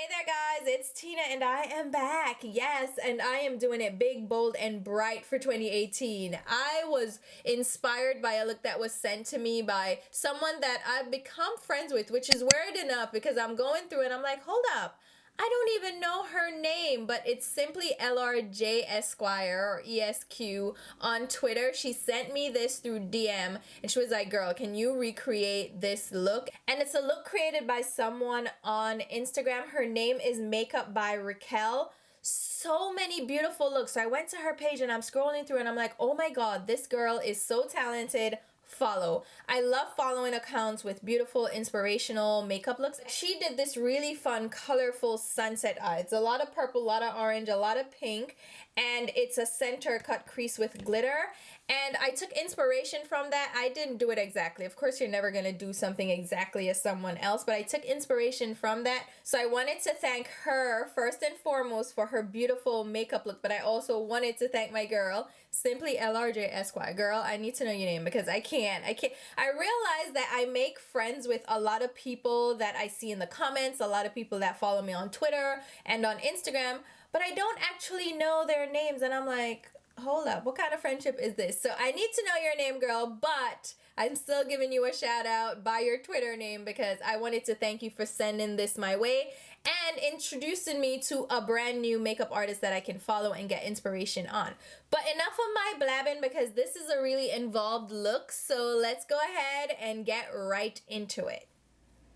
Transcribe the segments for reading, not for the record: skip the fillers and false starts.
Hey there guys, it's Tina and I am back. Yes, and I am doing it big, bold, and bright for 2018. I was inspired by a look that was sent to me by someone that I've become friends with, which is weird enough because I'm going through and I'm like, hold up. I don't even know her name, but it's simply LRJ Esquire or ESQ on Twitter. She sent me this through DM and she was like, girl, can you recreate this look? And it's a look created by someone on Instagram. Her name is makeupbyriquelle. So many beautiful looks. So I went to her page and I'm scrolling through and I'm like, oh my God, this girl is so talented. Follow. I love following accounts with beautiful inspirational makeup looks. She did this really fun colorful sunset eye. It's a lot of purple, a lot of orange, a lot of pink, and it's a center cut crease with glitter. And I took inspiration from that. I didn't do it exactly. Of course, you're never going to do something exactly as someone else, but I took inspiration from that. So I wanted to thank her first and foremost for her beautiful makeup look, but I also wanted to thank my girl, simply LRJ Esquire. Girl, I need to know your name because I can't. I realize that I make friends with a lot of people that I see in the comments, a lot of people that follow me on Twitter and on Instagram, but I don't actually know their names. And I'm like, hold up, what kind of friendship is this? So I need to know your name, girl, but I'm still giving you a shout out by your Twitter name because I wanted to thank you for sending this my way and introducing me to a brand new makeup artist that I can follow and get inspiration on. But enough of my blabbing because this is a really involved look, so let's go ahead and get right into it.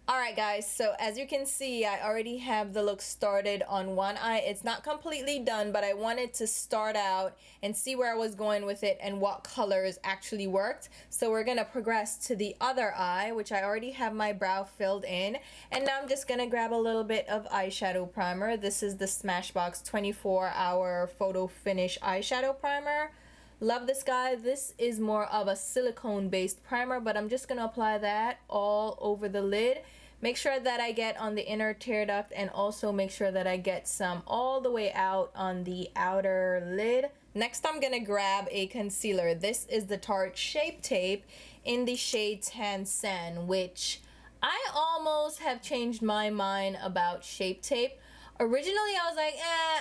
Alright guys, so as you can see, I already have the look started on one eye. It's not completely done, but I wanted to start out and see where I was going with it and what colors actually worked. So we're going to progress to the other eye, which I already have my brow filled in. And now I'm just going to grab a little bit of eyeshadow primer. This is the Smashbox 24-hour photo finish eyeshadow primer. Love this guy. This is more of a silicone based primer, but I'm just going to apply that all over the lid. Make sure that I get on the inner tear duct and also make sure that I get some all the way out on the outer lid. Next, I'm going to grab a concealer. This is the Tarte Shape Tape in the shade Tan Sand, which I almost have changed my mind about Shape Tape. Originally, I was like,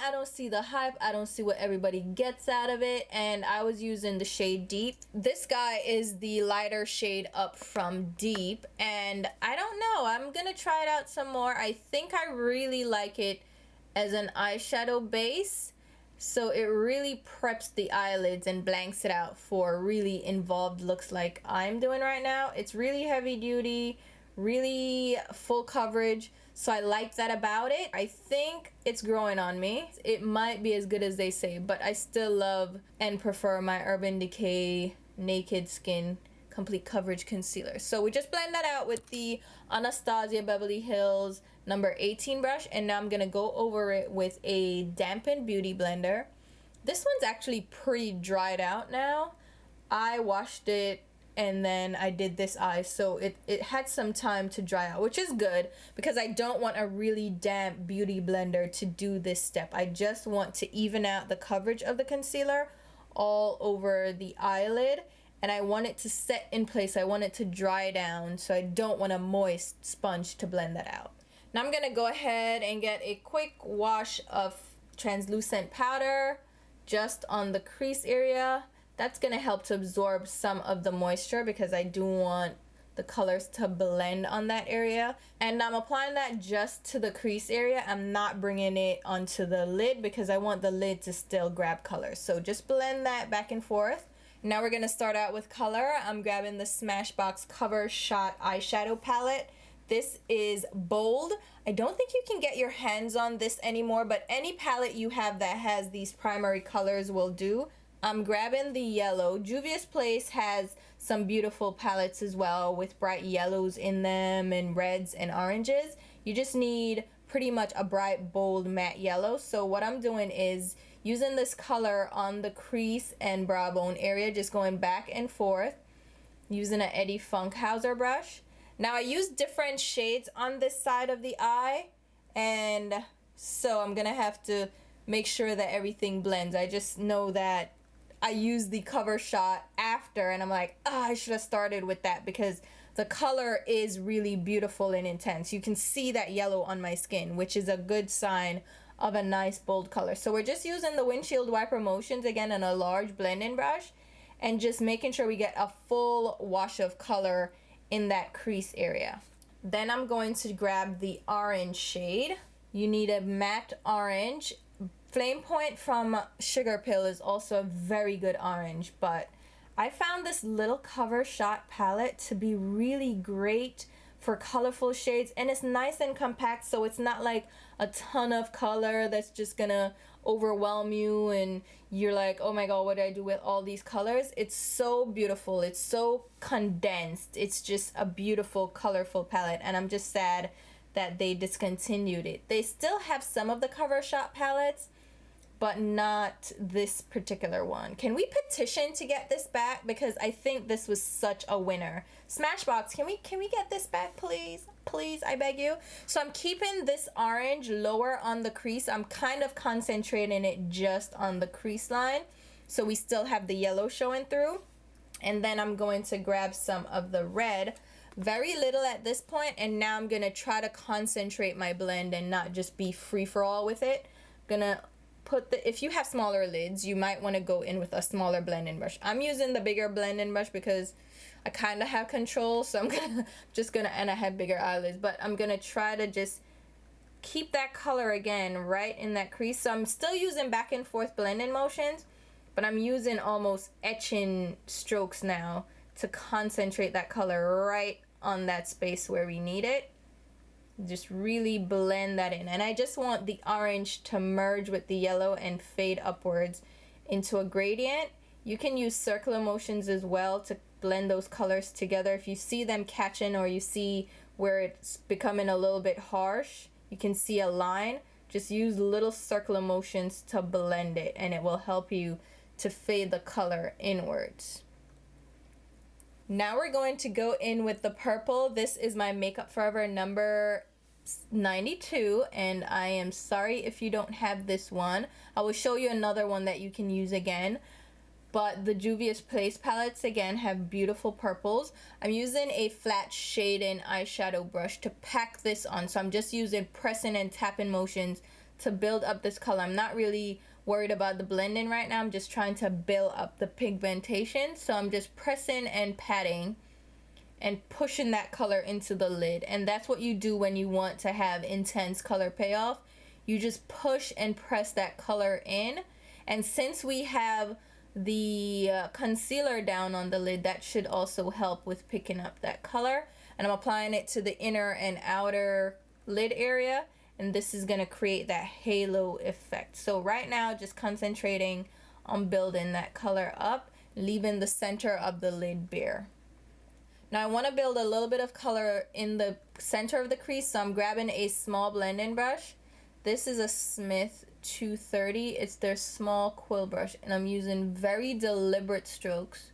I don't see the hype. I don't see what everybody gets out of it. And I was using the shade Deep. This guy is the lighter shade up from Deep. And I don't know. I'm going to try it out some more. I think I really like it as an eyeshadow base. So it really preps the eyelids and blanks it out for really involved looks like I'm doing right now. It's really heavy duty, really full coverage. So I like that about it. I think it's growing on me. It might be as good as they say, but I still love and prefer my Urban Decay Naked Skin Complete Coverage Concealer. So we just blend that out with the Anastasia Beverly Hills number 18 brush. And now I'm going to go over it with a dampened beauty blender. This one's actually pretty dried out now. I washed it and then I did this eye, so it had some time to dry out, which is good because I don't want a really damp beauty blender to do this step. I just want to even out the coverage of the concealer all over the eyelid, and I want it to set in place. I want it to dry down, so I don't want a moist sponge to blend that out. Now I'm gonna go ahead and get a quick wash of translucent powder just on the crease area. That's going to help to absorb some of the moisture because I do want the colors to blend on that area. And I'm applying that just to the crease area. I'm not bringing it onto the lid because I want the lid to still grab colors. So just blend that back and forth. Now we're going to start out with color. I'm grabbing the Smashbox Cover Shot Eyeshadow Palette. This is bold. I don't think you can get your hands on this anymore, but any palette you have that has these primary colors will do. I'm grabbing the yellow. Juvia's Place has some beautiful palettes as well with bright yellows in them and reds and oranges. You just need pretty much a bright, bold, matte yellow. So what I'm doing is using this color on the crease and brow bone area, just going back and forth, using an Eddie Funkhauser brush. Now I use different shades on this side of the eye, and so I'm gonna have to make sure that everything blends. I just know that I used the cover shot after and I'm like, I should have started with that because the color is really beautiful and intense. You can see that yellow on my skin, which is a good sign of a nice bold color. So we're just using the windshield wiper motions again on a large blending brush and just making sure we get a full wash of color in that crease area. Then I'm going to grab the orange shade. You need a matte orange. Flame Point from Sugar Pill is also a very good orange, but I found this little cover shot palette to be really great for colorful shades, and it's nice and compact, so it's not like a ton of color that's just gonna overwhelm you and you're like, oh my god, what do I do with all these colors? It's so beautiful, it's so condensed, it's just a beautiful colorful palette, and I'm just sad that they discontinued it. They still have some of the cover shot palettes, but not this particular one. Can we petition to get this back? Because I think this was such a winner. Smashbox, can we get this back, please? Please, I beg you. So I'm keeping this orange lower on the crease. I'm kind of concentrating it just on the crease line, so we still have the yellow showing through. And then I'm going to grab some of the red, very little at this point, and now I'm gonna try to concentrate my blend and not just be free for all with it. Gonna put if you have smaller lids, you might want to go in with a smaller blending brush. I'm using the bigger blending brush because I kind of have control, so I'm gonna and I have bigger eyelids, but I'm gonna try to just keep that color again right in that crease. So I'm still using back and forth blending motions, but I'm using almost etching strokes now to concentrate that color right on that space where we need it. Just really blend that in, and I just want the orange to merge with the yellow and fade upwards into a gradient. You can use circular motions as well to blend those colors together. If you see them catching, or you see where it's becoming a little bit harsh, you can see a line, just use little circular motions to blend it, and it will help you to fade the color inwards. Now we're going to go in with the purple. This is my Makeup Forever number 92, and I am sorry if you don't have this one. I will show you another one that you can use again, but the Juvia's Place palettes again have beautiful purples. I'm using a flat shading eyeshadow brush to pack this on, so I'm just using pressing and tapping motions to build up this color. I'm not really worried about the blending right now. I'm just trying to build up the pigmentation, so I'm just pressing and patting and pushing that color into the lid. And that's what you do when you want to have intense color payoff. You just push and press that color in, and since we have the concealer down on the lid, that should also help with picking up that color. And I'm applying it to the inner and outer lid area, and this is going to create that halo effect. So right now, just concentrating on building that color up, leaving the center of the lid bare. Now I want to build a little bit of color in the center of the crease, so I'm grabbing a small blending brush. This is a Smith 230. It's their small quill brush, and I'm using very deliberate strokes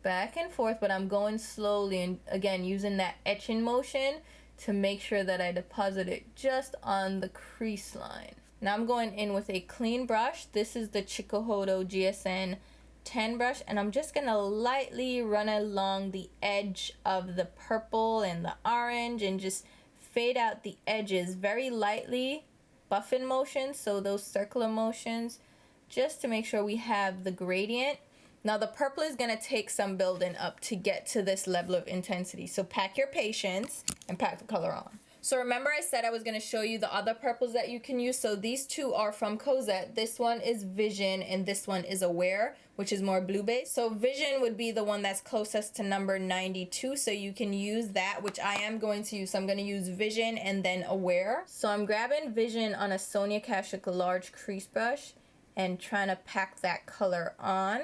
back and forth, but I'm going slowly, and again using that etching motion to make sure that I deposit it just on the crease line. Now I'm going in with a clean brush. This is the Chikuhodo GSN 10 brush, and I'm just gonna lightly run along the edge of the purple and the orange and just fade out the edges very lightly, buffing motions, so those circular motions, just to make sure we have the gradient. Now the purple is gonna take some building up to get to this level of intensity, so pack your patience and pack the color on. So remember I said I was going to show you the other purples that you can use. So these two are from Cosette. This one is Vision and this one is Aware, which is more blue based. So Vision would be the one that's closest to number 92. So you can use that, which I am going to use. So I'm going to use Vision and then Aware. So I'm grabbing Vision on a Sonia Kashuk large crease brush and trying to pack that color on.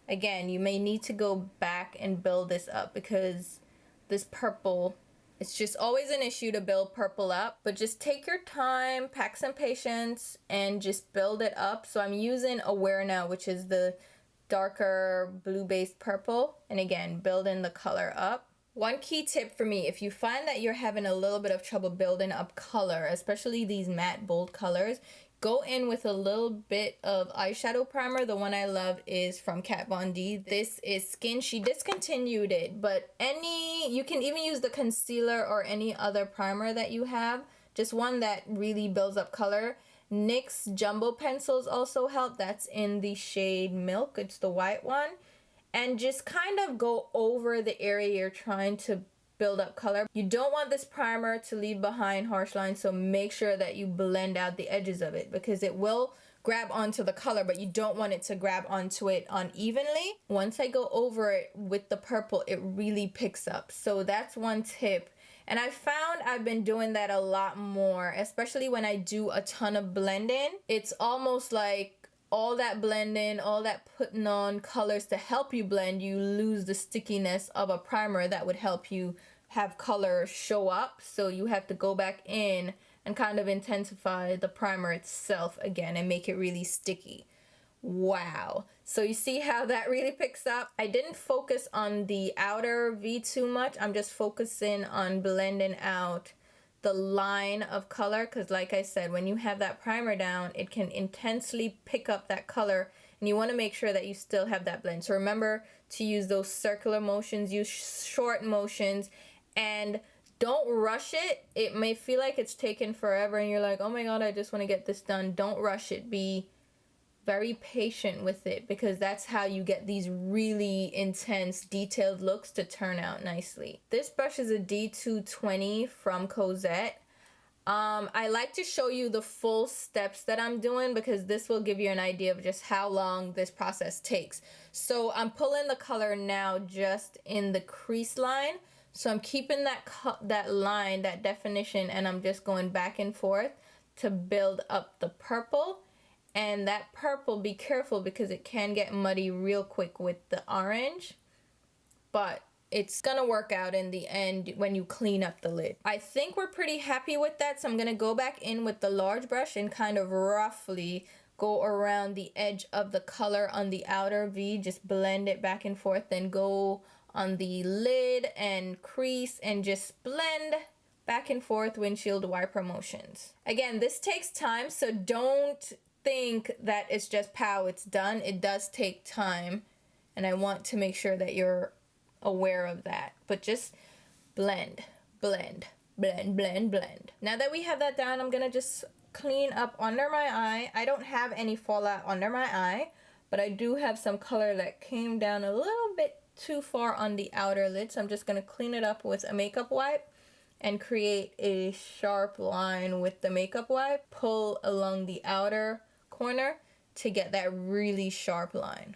Again, you may need to go back and build this up because this purple, it's just always an issue to build purple up, but just take your time, pack some patience, and just build it up. So I'm using Aware now, which is the darker blue-based purple, and again, building the color up. One key tip for me, if you find that you're having a little bit of trouble building up color, especially these matte bold colors, go in with a little bit of eyeshadow primer. The one I love is from Kat Von D. This is Skin. She discontinued it, but you can even use the concealer or any other primer that you have. Just one that really builds up color. NYX Jumbo Pencils also help. That's in the shade Milk. It's the white one. And just kind of go over the area you're trying to build up color. You don't want this primer to leave behind harsh lines, so make sure that you blend out the edges of it because it will grab onto the color, but you don't want it to grab onto it unevenly. Once I go over it with the purple, it really picks up. So that's one tip. And I found I've been doing that a lot more, especially when I do a ton of blending. It's almost like all that blending, all that putting on colors to help you blend, you lose the stickiness of a primer that would help you have color show up. So you have to go back in and kind of intensify the primer itself again and make it really sticky. Wow. So you see how that really picks up? I didn't focus on the outer V too much. I'm just focusing on blending out the line of color, because like I said, when you have that primer down, it can intensely pick up that color, and you want to make sure that you still have that blend. So remember to use those circular motions, use short motions, and don't rush it. It may feel like it's taken forever and you're like, oh my god, I just want to get this done. Don't rush it. Be very patient with it, because that's how you get these really intense detailed looks to turn out nicely. This brush is a D220 from Cosette. I like to show you the full steps that I'm doing because this will give you an idea of just how long this process takes. So I'm pulling the color now just in the crease line. So I'm keeping that line, that definition, and I'm just going back and forth to build up the purple. And that purple, be careful because it can get muddy real quick with the orange, but it's gonna work out in the end when you clean up the lid. I think we're pretty happy with that, so I'm gonna go back in with the large brush and kind of roughly go around the edge of the color on the outer V, just blend it back and forth, then go on the lid and crease and just blend back and forth windshield wiper motions. Again, this takes time, so don't think that it's just pow, it's done. It does take time, and I want to make sure that you're aware of that. But just blend, blend, blend, blend, blend. Now that we have that down, I'm gonna just clean up under my eye. I don't have any fallout under my eye, but I do have some color that came down a little bit too far on the outer lid, so I'm just gonna clean it up with a makeup wipe and create a sharp line with the makeup wipe. Pull along the outer corner to get that really sharp line.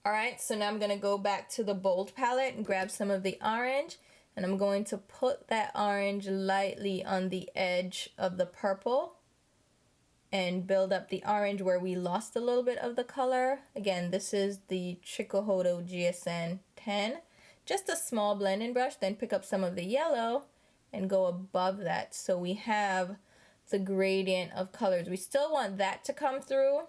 Alright, so now I'm going to go back to the bold palette and grab some of the orange, and I'm going to put that orange lightly on the edge of the purple and build up the orange where we lost a little bit of the color. Again, this is the Chikuhodo GSN 10. Just a small blending brush, then pick up some of the yellow and go above that so we have the gradient of colors. We still want that to come through,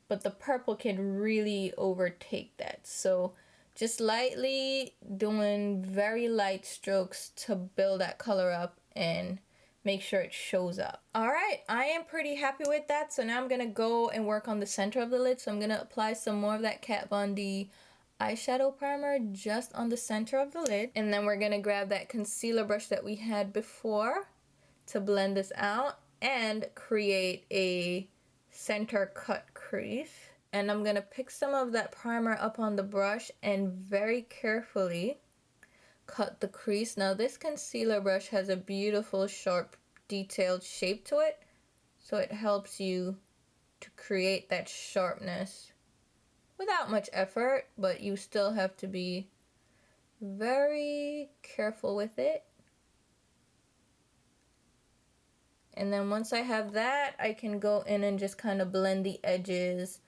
but the purple can really overtake that. So just lightly doing very light strokes to build that color up and make sure it shows up. All right, I am pretty happy with that. So now I'm gonna go and work on the center of the lid. So I'm gonna apply some more of that Kat Von D eyeshadow primer just on the center of the lid. And then we're gonna grab that concealer brush that we had before to blend this out and create a center cut crease. And I'm gonna pick some of that primer up on the brush and very carefully cut the crease. Now this concealer brush has a beautiful sharp detailed shape to it, so it helps you to create that sharpness without much effort, but you still have to be very careful with it. And then once I have that, I can go in and just kind of blend the edges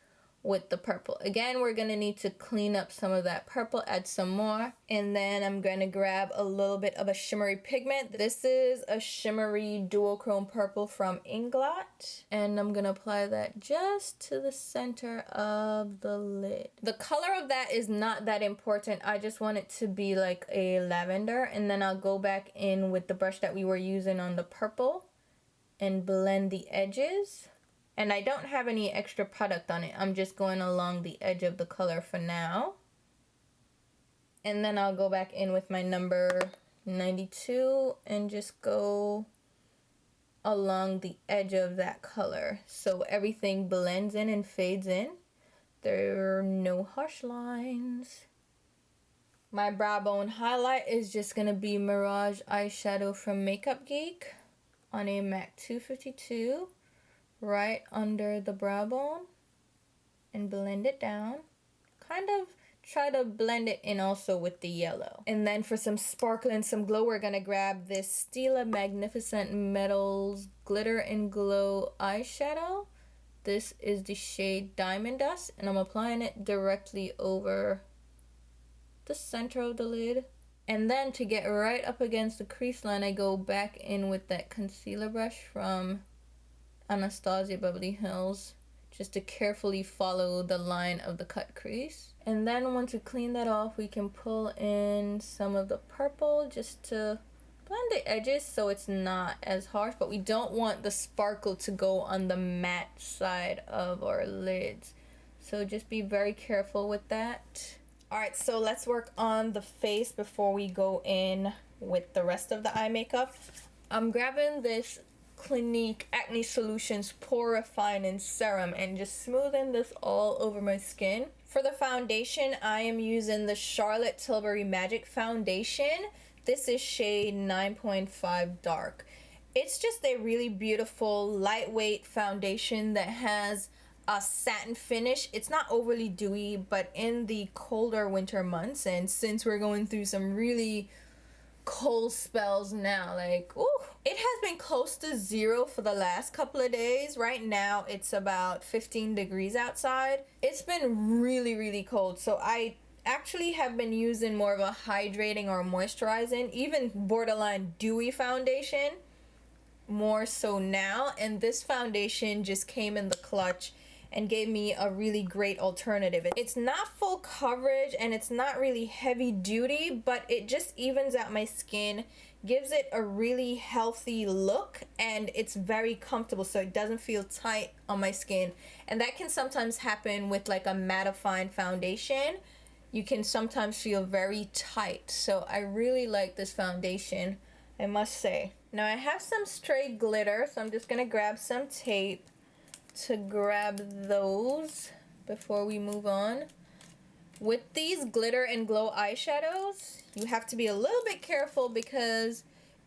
with the purple. Again, we're going to need to clean up some of that purple, add some more. And then I'm going to grab a little bit of a shimmery pigment. This is a shimmery duochrome purple from Inglot. And I'm going to apply that just to the center of the lid. The color of that is not that important. I just want it to be like a lavender. And then I'll go back in with the brush that we were using on the purple and blend the edges. And I don't have any extra product on it. I'm just going along the edge of the color for now. And then I'll go back in with my number 92 and just go along the edge of that color. So everything blends in and fades in. There are no harsh lines. My brow bone highlight is just going to be Mirage eyeshadow from Makeup Geek on a MAC 252. Right under the brow bone and blend it down. Kind of try to blend it in also with the yellow. And then for some sparkle and some glow, we're gonna grab this Stila Magnificent Metals Glitter and Glow eyeshadow. This is the shade Diamond Dust, and I'm applying it directly over the center of the lid. And then to get right up against the crease line, I go back in with that concealer brush from Anastasia Beverly Hills, just to carefully follow the line of the cut crease. And then once we clean that off, we can pull in some of the purple just to blend the edges so it's not as harsh, but we don't want the sparkle to go on the matte side of our lids. So just be very careful with that. Alright, so let's work on the face before we go in with the rest of the eye makeup. I'm grabbing this Clinique Acne Solutions Pore Refining Serum and just smoothing this all over my skin. For the foundation, I am using the Charlotte Tilbury Magic Foundation. This is shade 9.5 Dark. It's just a really beautiful, lightweight foundation that has a satin finish. It's not overly dewy, but in the colder winter months, and since we're going through some really cold spells now, like, ooh, it has been close to 0 for the last couple of days. Right now it's about 15 degrees outside. It's been really cold, so I actually have been using more of a hydrating or moisturizing, even borderline dewy foundation more so now, and this foundation just came in the clutch and gave me a really great alternative. It's not full coverage and it's not really heavy duty, but it just evens out my skin, gives it a really healthy look, and it's very comfortable so it doesn't feel tight on my skin. And that can sometimes happen with like a mattifying foundation. You can sometimes feel very tight. So I really like this foundation, I must say. Now I have some stray glitter, so I'm just gonna grab some tape to grab those before we move on. With these glitter and glow eyeshadows, you have to be a little bit careful because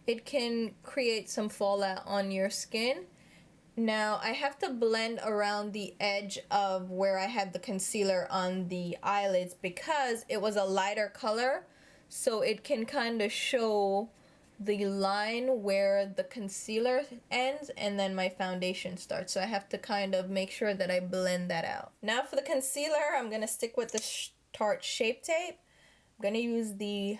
it can create some fallout on your skin. Now I have to blend around the edge of where I had the concealer on the eyelids because it was a lighter color, so it can kind of show the line where the concealer ends and then my foundation starts. So I have to kind of make sure that I blend that out. Now for the concealer, I'm going to stick with the Tarte Shape Tape. I'm going to use the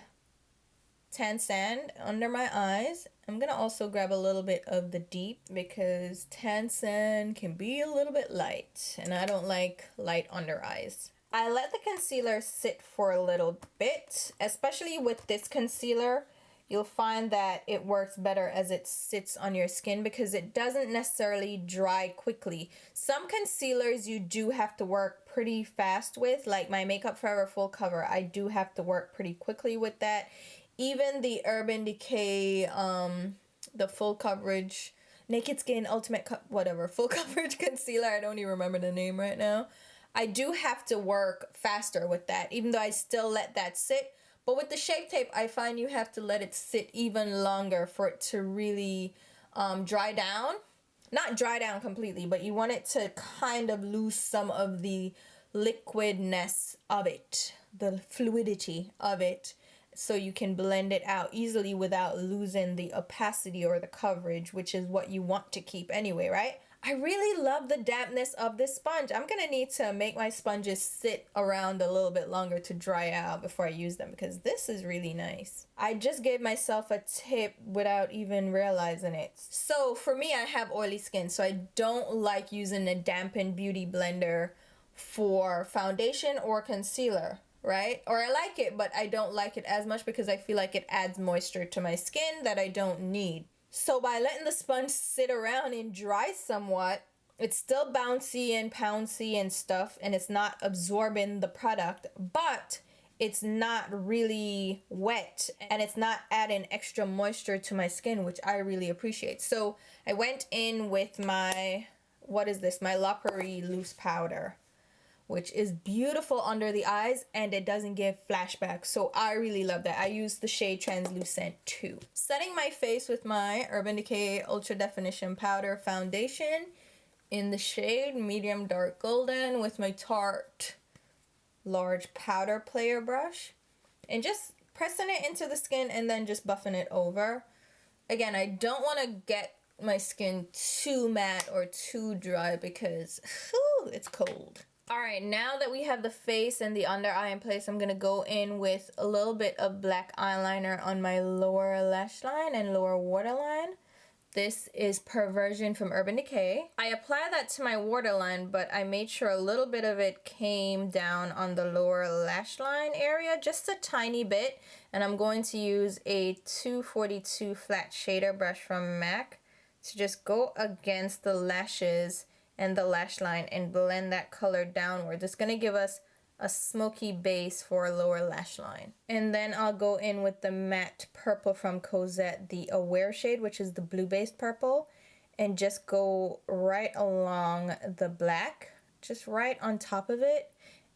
Tan Sand under my eyes. I'm going to also grab a little bit of the Deep because Tan Sand can be a little bit light and I don't like light under eyes. I let the concealer sit for a little bit, especially with this concealer. You'll find that it works better as it sits on your skin because it doesn't necessarily dry quickly. Some concealers you do have to work pretty fast with, like my Makeup Forever Full Cover. I do have to work pretty quickly with that. Even the Urban Decay, the full coverage, Naked Skin Ultimate, full coverage concealer. I don't even remember the name right now. I do have to work faster with that, even though I still let that sit. But with the Shape Tape, I find you have to let it sit even longer for it to really dry down. Not dry down completely, but you want it to kind of lose some of the liquidness of it, the fluidity of it, so you can blend it out easily without losing the opacity or the coverage, which is what you want to keep anyway, right? I really love the dampness of this sponge. I'm going to need to make my sponges sit around a little bit longer to dry out before I use them because this is really nice. I just gave myself a tip without even realizing it. So for me, I have oily skin, so I don't like using a dampened beauty blender for foundation or concealer, right? Or I like it, but I don't like it as much because I feel like it adds moisture to my skin that I don't need. So by letting the sponge sit around and dry somewhat, It's still bouncy and pouncy and stuff, and it's not absorbing the product, but it's not really wet, and it's not adding extra moisture to my skin, which I really appreciate. So I went in with my, what is this? My La Prairie loose powder, which is beautiful under the eyes, and it doesn't give flashbacks. So I really love that. I use the shade Translucent too. Setting my face with my Urban Decay Ultra Definition Powder Foundation in the shade Medium Dark Golden with my Tarte large powder player brush, and just pressing it into the skin and then just buffing it over. Again, I don't want to get my skin too matte or too dry because whew, it's cold. Alright, now that we have the face and the under eye in place, I'm going to go in with a little bit of black eyeliner on my lower lash line and lower waterline. This is Perversion from Urban Decay. I apply that to my waterline, but I made sure a little bit of it came down on the lower lash line area, just a tiny bit. And I'm going to use a 242 flat shader brush from MAC to just go against the lashes and the lash line and blend that color downwards. It's going to give us a smoky base for a lower lash line. And then I'll go in with the matte purple from Cosette, the Aware shade, which is the blue-based purple, and just go right along the black, just right on top of it,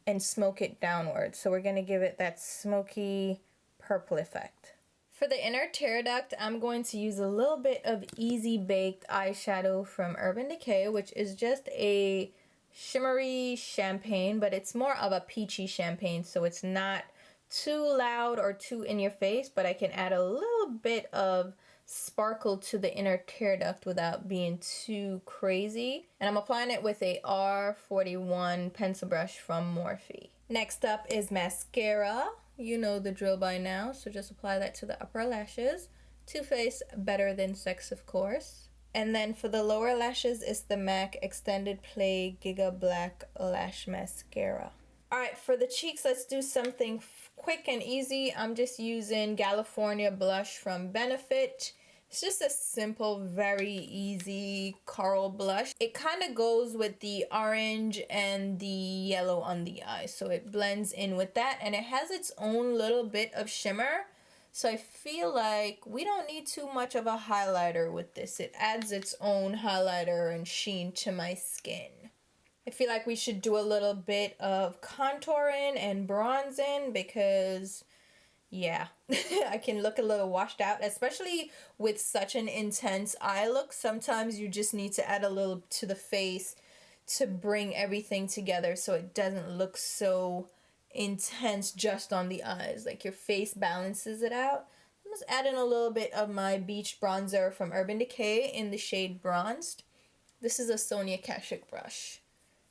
and smoke it downwards. So we're going to give it that smoky purple effect. For the inner tear duct, I'm going to use a little bit of Easy Baked eyeshadow from Urban Decay, which is just a shimmery champagne, but it's more of a peachy champagne, so it's not too loud or too in your face, but I can add a little bit of sparkle to the inner tear duct without being too crazy. And I'm applying it with a R41 pencil brush from Morphe. Next up is mascara. You know the drill by now, so just apply that to the upper lashes. Too Faced Better Than Sex, of course. And then for the lower lashes is the MAC Extended Play Giga Black Lash Mascara. Alright, for the cheeks, let's do something quick and easy. I'm just using GALifornia blush from Benefit. It's just a simple, very easy coral blush. It kind of goes with the orange and the yellow on the eye, so it blends in with that, and it has its own little bit of shimmer. So I feel like we don't need too much of a highlighter with this. It adds its own highlighter and sheen to my skin. I feel like we should do a little bit of contouring and bronzing because, yeah, I can look a little washed out, especially with such an intense eye look. Sometimes you just need to add a little to the face to bring everything together so it doesn't look so intense just on the eyes, like your face balances it out. I'm just adding a little bit of my beach bronzer from Urban Decay in the shade Bronzed. This is a Sonia Kashuk brush.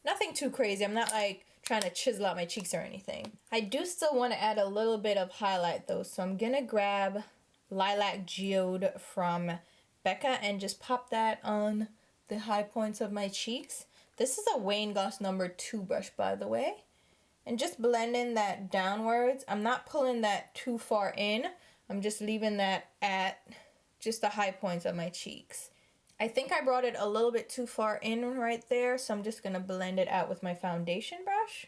Nothing too crazy. I'm not like trying to chisel out my cheeks or anything. I do still want to add a little bit of highlight though, so I'm gonna grab Lilac Geode from Becca and just pop that on the high points of my cheeks. This is a Wayne Goss number 2 brush, by the way. And just blending that downwards. I'm not pulling that too far in. I'm just leaving that at just the high points of my cheeks. I think I brought it a little bit too far in right there, so I'm just going to blend it out with my foundation brush.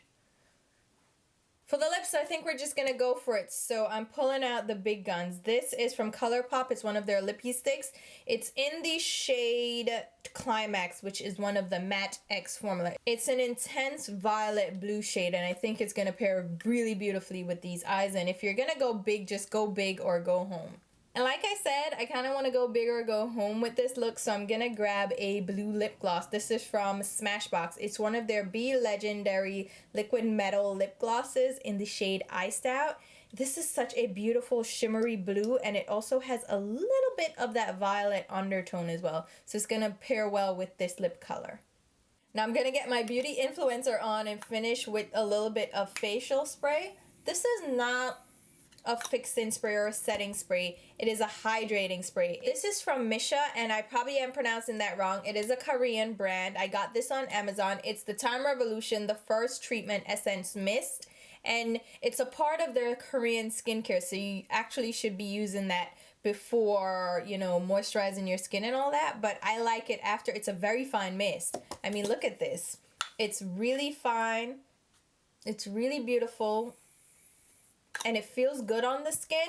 For the lips, I think we're just going to go for it. So I'm pulling out the big guns. This is from ColourPop. It's one of their lippy sticks. It's in the shade Climax, which is one of the Matte X formula. It's an intense violet blue shade, and I think it's going to pair really beautifully with these eyes. And if you're going to go big, just go big or go home. And like I said, I kind of want to go big or go home with this look, so I'm going to grab a blue lip gloss. This is from Smashbox. It's one of their Be Legendary liquid metal lip glosses in the shade Iced Out. This is such a beautiful shimmery blue, and it also has a little bit of that violet undertone as well. So it's going to pair well with this lip color. Now I'm going to get my beauty influencer on and finish with a little bit of facial spray. This is not a fixing spray or a setting spray. It is a hydrating spray. This is from Misha, and I probably am pronouncing that wrong. It is a Korean brand. I got this on Amazon. It's the Time Revolution, the first treatment essence mist, and it's a part of their Korean skincare, so you actually should be using that before, you know, moisturizing your skin and all that, but I like it after. It's a very fine mist. I mean, look at this. It's really fine. It's really beautiful. And it feels good on the skin.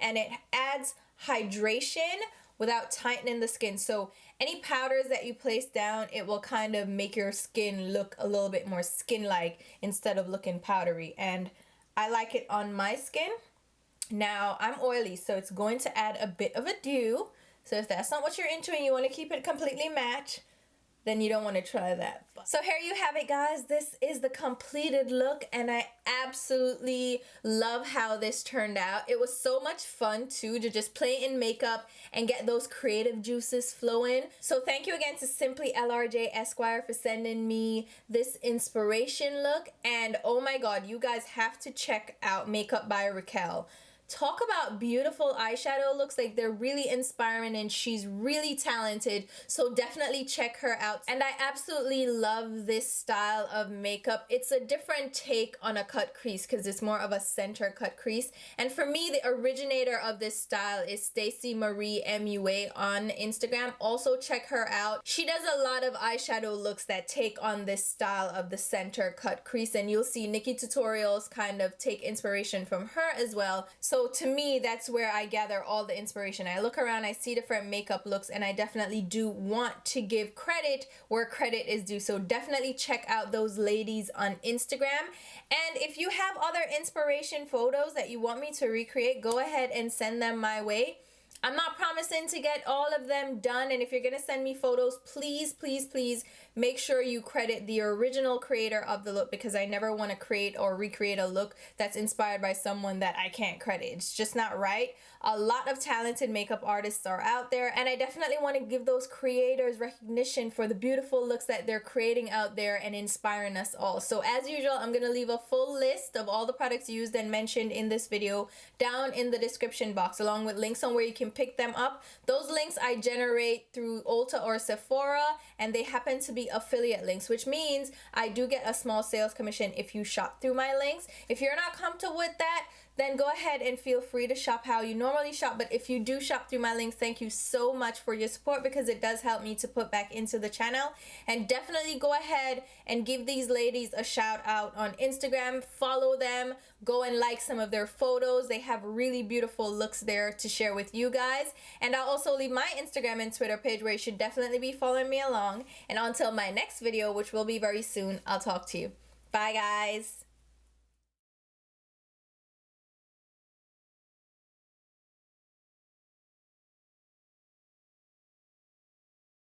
And it adds hydration without tightening the skin. So any powders that you place down, it will kind of make your skin look a little bit more skin-like instead of looking powdery. And I like it on my skin. Now, I'm oily, so it's going to add a bit of a dew. So if that's not what you're into and you want to keep it completely matte, then you don't want to try that. So here you have it, guys. This is the completed look, and I absolutely love how this turned out. It was so much fun too to just play in makeup and get those creative juices flowing. So thank you again to Simply LRJ Esquire for sending me this inspiration look. And oh my god, you guys have to check out Makeup by Riquelle. Talk about beautiful eyeshadow looks. Like, they're really inspiring and she's really talented, so definitely check her out. And I absolutely love this style of makeup. It's a different take on a cut crease because it's more of a center cut crease. And for me, the originator of this style is staceymariemua on Instagram. Also check her out. She does a lot of eyeshadow looks that take on this style of the center cut crease, and you'll see Nikki tutorials kind of take inspiration from her as well. So to me, that's where I gather all the inspiration. I look around, I see different makeup looks, and I definitely do want to give credit where credit is due. So definitely check out those ladies on Instagram. And if you have other inspiration photos that you want me to recreate, go ahead and send them my way. I'm not promising to get all of them done, and if you're gonna send me photos, please, please, please make sure you credit the original creator of the look, because I never want to create or recreate a look that's inspired by someone that I can't credit. It's just not right. A lot of talented makeup artists are out there, and I definitely want to give those creators recognition for the beautiful looks that they're creating out there and inspiring us all. So as usual, I'm gonna leave a full list of all the products used and mentioned in this video down in the description box, along with links on where you can pick them up. Those links I generate through Ulta or Sephora, and they happen to be affiliate links, which means I do get a small sales commission if you shop through my links. If you're not comfortable with that, then go ahead and feel free to shop how you normally shop. But if you do shop through my links, thank you so much for your support, because it does help me to put back into the channel. And definitely go ahead and give these ladies a shout out on Instagram. Follow them, go and like some of their photos. They have really beautiful looks there to share with you guys. And I'll also leave my Instagram and Twitter page where you should definitely be following me along. And until my next video, which will be very soon, I'll talk to you. Bye guys.